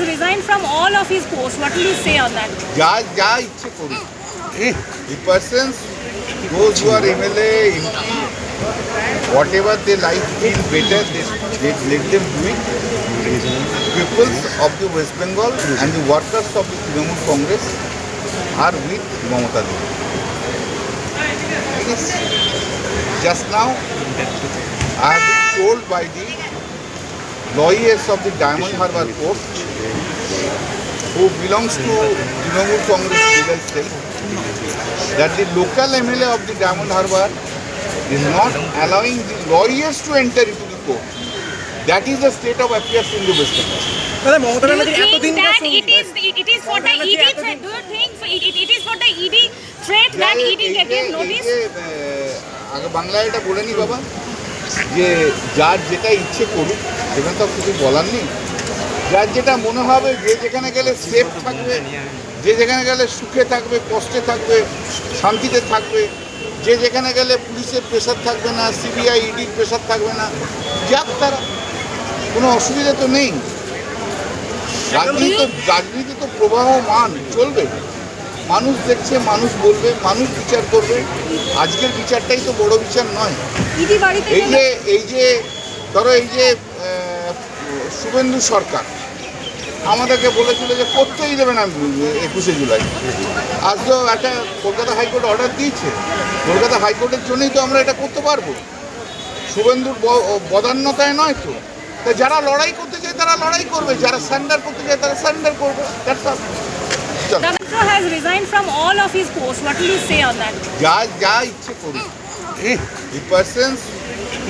has resigned from all of his posts. What will you say on that? যা ইচ্ছে করুক। The persons, those who are MLA, MP, whatever they like feel better, they let them do it. Peoples of the West Bengal and the workers of the Trinamool Congress are with Mamata Devi. Yes. Just now, I have been told by the lawyers of the Diamond Harbour Court, who belongs to Trinamool Congress legal cell, that the local MLA of the Diamond Harbour is not allowing the lawyers to enter into the court. That is the state of affairs in the West Bengal. Do you think that it is for the ED threat? Do you think it is for the ED threat that ED gave notice? আগে বাংলায় এটা বলে নি বাবা, যে যার যেটা ইচ্ছে করুক, সেখানে তো কিছু বলার নেই। যার যেটা মনে হবে, যে যেখানে গেলে সেফ থাকবে, যে যেখানে গেলে সুখে থাকবে, কষ্টে থাকবে, শান্তিতে থাকবে, যে যেখানে গেলে পুলিশের প্রেশার থাকবে না, সিবিআই ইডির প্রেশার থাকবে না, যাক তারা, কোনো অসুবিধা তো নেই। রাজনীতি তো প্রবাহমান চলবে, মানুষ দেখছে, মানুষ বলবে, মানুষ বিচার করবে। আজকের বিচারটাই তো বড় বিচার নয়। এই যে ধরো, এই যে শুভেন্দু সরকার আমাদেরকে বলেছিল যে করতেই দেবে না 21শে জুলাই। আজ তো একটা কলকাতা হাইকোর্ট অর্ডার দিয়েছে, কলকাতা হাইকোর্টের জন্যই তো আমরা এটা করতে পারবো, শুভেন্দুর বদান্যতায় নয় তো। তা যারা লড়াই করতে চায় তারা লড়াই করবে, যারা সারেন্ডার করতে চায় তারা সারেন্ডার করবে। The Metro has resigned from all of his posts. What will you say on that? যা ইচ্ছে করুক। The persons,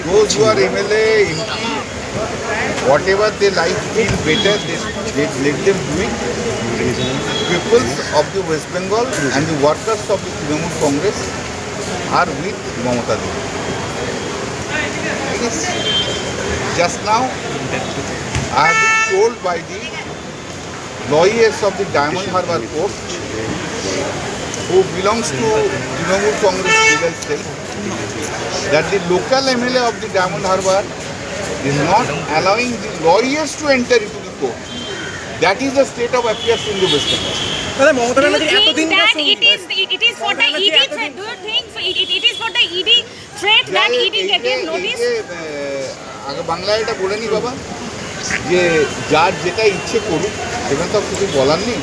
those who are MLA, MP, whatever they like feel better, they let them do it. Peoples of the West Bengal and the workers of the Trinamool Congress are with Mamata Devi. Yes. Just now, I have been told by the lawyers of the Diamond Harbour Court, who belongs to Trinamool Congress legal cell, that the local MLA of the Diamond Harbour is not allowing the lawyers to enter into the court. That is the state of affairs in the West Bengal. Do you think that it is for the ED threat? Do you think it is for the ED threat that ED gave notice? আগে বাংলায় এটা বলে নি বাবা, যে যার যেটা ইচ্ছে করুক, সেখানে তো কিছু বলার নেই।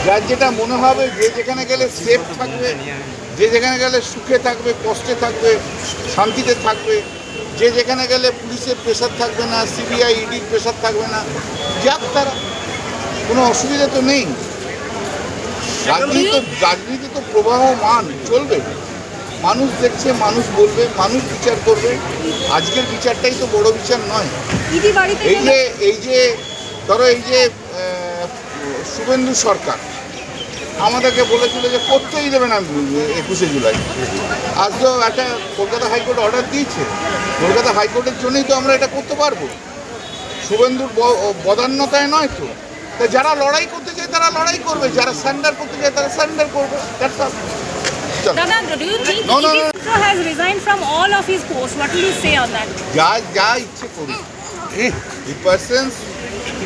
যার যেটা মনে হবে, যে যেখানে গেলে সেফ থাকবে, যে যেখানে গেলে সুখে থাকবে, কষ্টে থাকবে, শান্তিতে থাকবে, যে যেখানে গেলে পুলিশের প্রেশার থাকবে না, সিবিআই ইডির প্রেশার থাকবে না, যাক তারা, কোনো অসুবিধা তো নেই। রাজনীতি তো প্রবাহমান চলবে, মানুষ দেখছে, মানুষ বলবে, মানুষ বিচার করবে। আজকের বিচারটাই তো বড় বিচার নয়। এই যে ধরো, এই যে শুভেন্দু সরকার আমাদেরকে বলেছিল যে করতেই দেবে না 21শে জুলাই। আজ তো একটা কলকাতা হাইকোর্ট অর্ডার দিয়েছে, কলকাতা হাইকোর্টের জন্যই তো আমরা এটা করতে পারবো, শুভেন্দুর বদান্যতায় নয় তো। তা যারা লড়াই করতে চায় তারা লড়াই করবে, যারা সারেন্ডার করতে চায় তারা সারেন্ডার করবে। Do you think Metro has resigned from all of his posts? What will you say on that? যা ইচ্ছে করুক। The persons,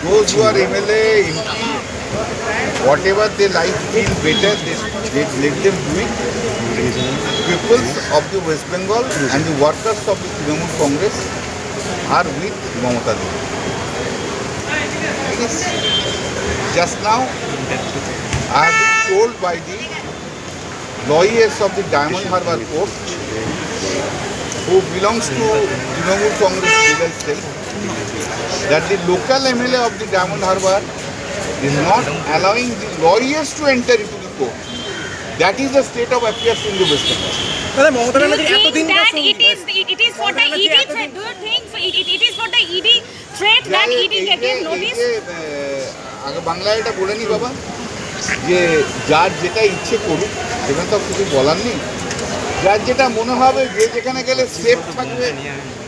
those who are MLA, MP, whatever they like feel better, they let them do it. Peoples of the West Bengal and the workers of the Trinamool Congress are with Mamata Devi. Yes. Just now, I have been told by the lawyers of the Diamond Harbour Court, who belongs to Trinamool Congress legal cell, that the local MLA of the Diamond Harbour is not allowing the lawyers to enter into the court. That is the state of affairs in the West Bengal. Do you think that it is for the ED threat? Do you think it is for the ED threat that ED gave notice? আগে বাংলায় এটা বলে নি বাবা, যে যার যেটা ইচ্ছে করুক, সেখানে তো কিছু বলার নেই। যার যেটা মনে হবে, যে যেখানে গেলে সেফ থাকবে,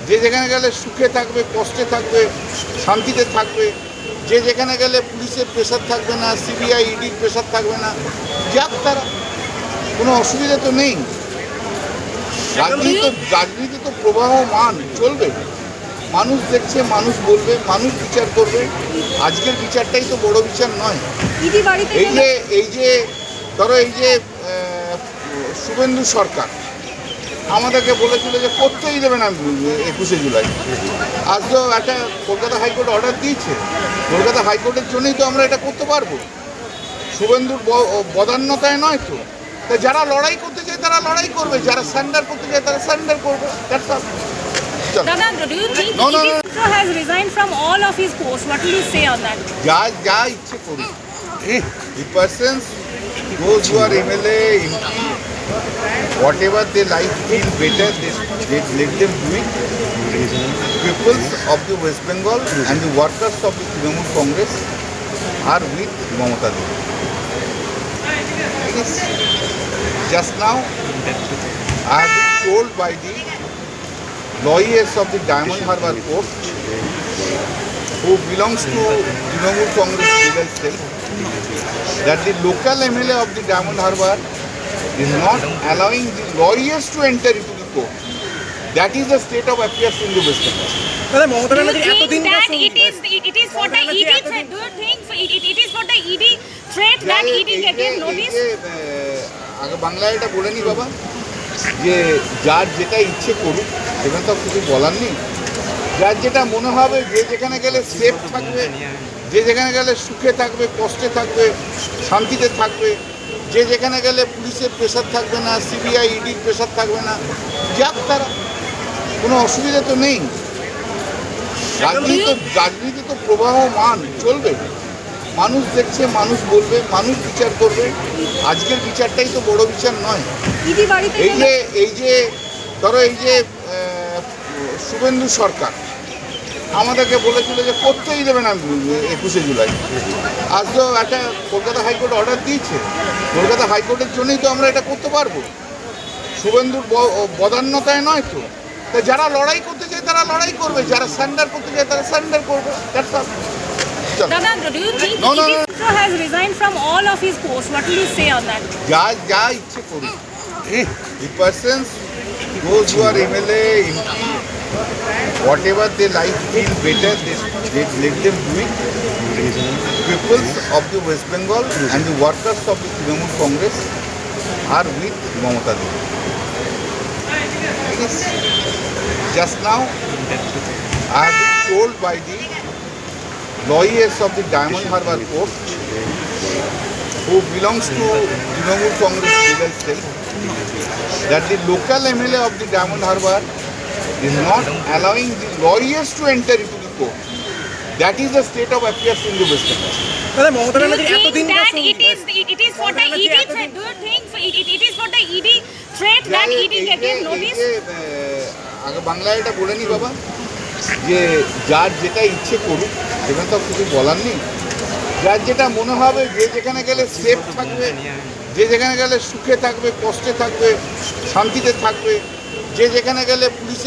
যে যেখানে গেলে সুখে থাকবে, কষ্টে থাকবে, শান্তিতে থাকবে, যে যেখানে গেলে পুলিশের প্রেশার থাকবে না, সিবিআই ইডির প্রেশার থাকবে না, যাক তারা, কোনো অসুবিধা তো নেই। রাজনীতি তো প্রবাহমান চলবে, মানুষ দেখছে, মানুষ বলবে, মানুষ বিচার করবে। আজকের বিচারটাই তো বড় বিচার নয়। এই যে ধরো এই যে শুভেন্দু সরকার আমাদেরকে বলেছিল যে করতেই দেবে না 21শে জুলাই। আজ তো একটা কলকাতা হাইকোর্ট অর্ডার দিয়েছে, কলকাতা হাইকোর্টের জন্যই তো আমরা এটা করতে পারবো। শুভেন্দুর বদান্যতায় নয় তো। তা যারা লড়াই করতে চায় তারা লড়াই করবে, যারা সারেন্ডার করতে চায় তারা সারেন্ডার করবে। That's all. চলো। Dada, do you think No, no, Idit has resigned from all of his posts? What will you say on that? যা ইচ্ছে করুন। The persons, those who are MLA, MP, whatever they like feel better, they let them do it. Peoples of the West Bengal and the workers of the Trinamool Congress are with Mamata Devi. Yes. Just now, I have been told by the lawyers of the Diamond Harbour Court, who belongs to Trinamool Congress legal cell, that the local MLA of the Diamond Harbour is not allowing the lawyers to enter into the court. That is the state of affairs in the West Bengal. Do you think that it is for the ED threat? Do you think it is for the ED threat that ED gave notice? আগে বাংলায় এটা বলে নি বাবা, যে যার যেটা ইচ্ছে করুক, সেখানে তো কিছু বলার নেই। যার যেটা মনে হবে, যে যেখানে গেলে সেফ থাকবে, যে যেখানে গেলে সুখে থাকবে, কষ্টে থাকবে, শান্তিতে থাকবে, যে যেখানে গেলে পুলিশের প্রেশার থাকবে না, সিবিআই ইডির প্রেশার থাকবে না, যাক তারা, কোনো অসুবিধা তো নেই। রাজনীতি তো প্রবাহমান চলবে। মানুষ দেখছে, মানুষ বলবে, মানুষ বিচার করবে। আজকের বিচারটাই তো বড় বিচার নয়। এই যে ধরো এই যে শুভেন্দু সরকার আমাদেরকে বলেছিল যে করতেই দেবে না 21শে জুলাই। আজ তো একটা কলকাতা হাইকোর্ট অর্ডার দিয়েছে, কলকাতা হাইকোর্টের জন্যই তো আমরা এটা করতে পারবো। শুভেন্দুর বদান্যতায় নয় তো। তা যারা লড়াই করতে চায় তারা লড়াই করবে, যারা সারেন্ডার করতে চায় তারা সারেন্ডার করবে। That's all. চলো। Dada, do you think Idit has resigned from all of his posts? What will you say on that? যা ইচ্ছে করুন। The persons, those who are MLA, MP, whatever they like feel better, they let them do it. Peoples of the West Bengal and the workers of the Trinamool Congress are with Mamata Devi. Yes. Just now, I have been told by the lawyers of the Diamond Harbour Court, who belongs to Trinamool Congress legal cell, that the local MLA of the Diamond Harbour is not allowing the lawyers to enter into the court. That is the state of affairs in the West Bengal. Do you think that it is for the ED threat? Do you think it is for the ED threat that ED gave notice? আগে বাংলায় এটা বলে নি বাবা, যে যার যেটা ইচ্ছে করুক, সেখানে তো কিছু বলার নেই। যার যেটা মনে হবে, যে যেখানে গেলে সেফ থাকবে, যে যেখানে গেলে সুখে থাকবে, কষ্টে থাকবে, শান্তিতে থাকবে, যে যেখানে গেলে পুলিশের